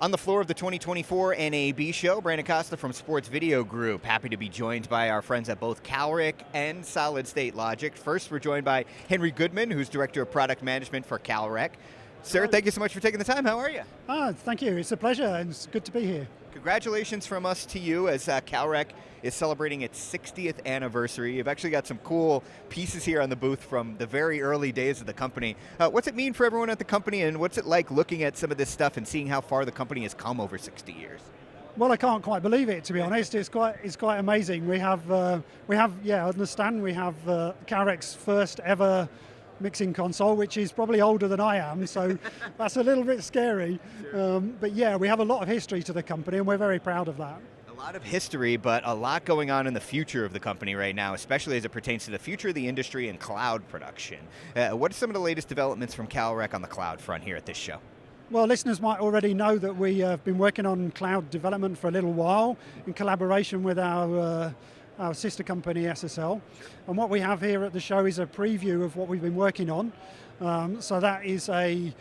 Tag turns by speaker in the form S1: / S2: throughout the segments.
S1: On the floor of the 2024 NAB Show, Brandon Costa from Sports Video Group. Happy to be joined by our friends at both Calrec and Solid State Logic. First, we're joined by Henry Goodman, who's Director of Product Management for Calrec. Sir, thank you so much for taking the time. How are you?
S2: Thank you. It's a pleasure. It's good to be here.
S1: Congratulations from us to you as Calrec is celebrating its 60th anniversary. You've actually got some cool pieces here on the booth from the very early days of the company. What's it mean for everyone at the company, and what's it like looking at some of this stuff and seeing how far the company has come over 60 years?
S2: Well, I can't quite believe it, to be honest. It's quite amazing. We have Calrec's first ever mixing console, which is probably older than I am, so that's a little bit scary.
S1: Sure.
S2: But yeah, we have a lot of history to the company, and we're very proud of that.
S1: A lot of history, but a lot going on in the future of the company right now, especially as it pertains to the future of the industry and cloud production. What are some of the latest developments from Calrec on the cloud front here at this show?
S2: Well, listeners might already know that we have been working on cloud development for a little while in collaboration with our sister company SSL, and what we have here at the show is a preview of what we've been working on. So that is a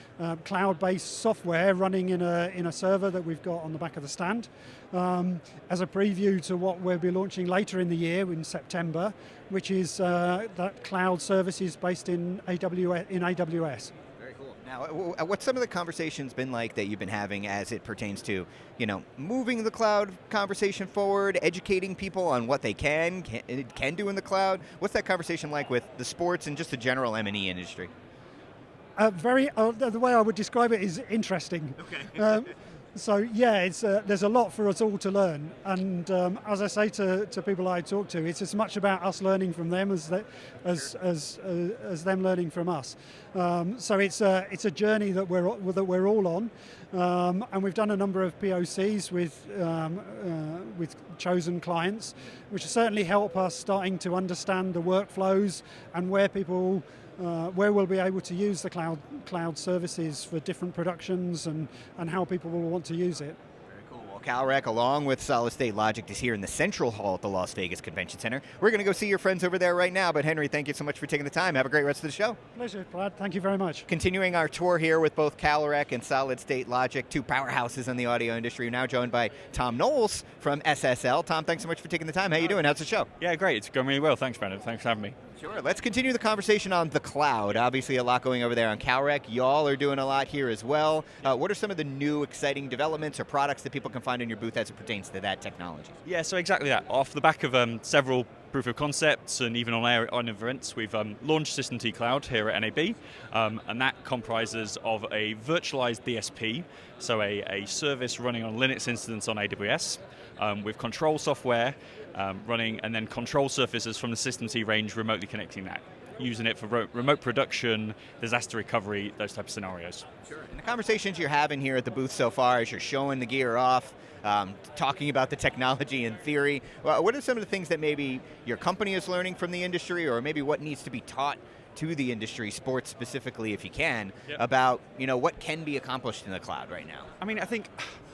S2: cloud-based software running in a server that we've got on the back of the stand, as a preview to what we'll be launching later in the year in September, which is that cloud services based in AWS.
S1: Now, what's some of the conversations been like that you've been having as it pertains to, moving the cloud conversation forward, educating people on what they can do in the cloud? What's that conversation like with the sports and just the general M&E industry?
S2: The way I would describe it is interesting. Okay. So yeah, there's a lot for us all to learn, and as I say to people I talk to, it's as much about us learning from them as them learning from us. So it's a journey that we're all on, and we've done a number of POCs with chosen clients, which certainly help us starting to understand the workflows and where we'll be able to use the cloud services for different productions and how people will want to use it.
S1: Very cool. Well, Calrec, along with Solid State Logic, is here in the Central Hall at the Las Vegas Convention Center. We're going to go see your friends over there right now, but Henry, thank you so much for taking the time. Have a great rest of the show.
S2: Pleasure, Brad. Thank you very much.
S1: Continuing our tour here with both Calrec and Solid State Logic, two powerhouses in the audio industry. We're now joined by Tom Knowles from SSL. Tom, thanks so much for taking the time. How you doing? How's the show?
S3: Yeah, great. It's going really well. Thanks, Brandon. Thanks for having me.
S1: Sure. Let's continue the conversation on the cloud. Obviously, a lot going over there on Calrec. Y'all are doing a lot here as well. What are some of the new exciting developments or products that people can find in your booth as it pertains to that technology?
S3: Yeah, so exactly that. Off the back of several proof of concepts and even on events, we've launched System T Cloud here at NAB, and that comprises of a virtualized DSP, so a service running on Linux instance on AWS, with control software running, and then control surfaces from the System T range remotely connecting that, using it for remote production, disaster recovery, those type of scenarios.
S1: Sure. And the conversations you're having here at the booth so far as you're showing the gear off, talking about the technology and theory, what are some of the things that maybe your company is learning from the industry, or maybe what needs to be taught to the industry, sports specifically if you can, about what can be accomplished in the cloud right now?
S3: I mean, I think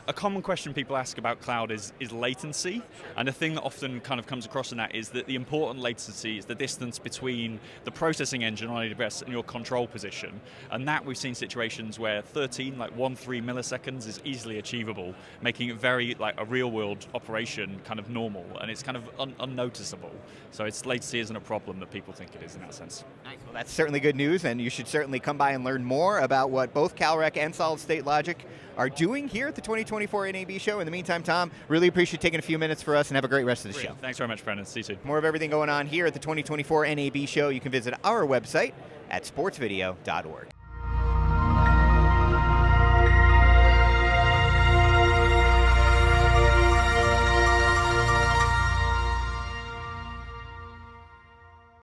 S3: a common question people ask about cloud is latency, and the thing that often kind of comes across in that is that the important latency is the distance between the processing engine on AWS and your control position, and that we've seen situations where 13 milliseconds is easily achievable, making it very like a real-world operation kind of normal, and it's kind of unnoticeable. So latency isn't a problem that people think it is in that sense.
S1: Nice. Well, that's certainly good news, and you should certainly come by and learn more about what both Calrec and Solid State Logic are doing here at the 2024 NAB Show. In the meantime, Tom, really appreciate taking a few minutes for us, and have a great rest of the show.
S3: Thanks very much, Brandon. See you soon.
S1: More of everything going on here at the 2024 NAB Show. You can visit our website at sportsvideo.org.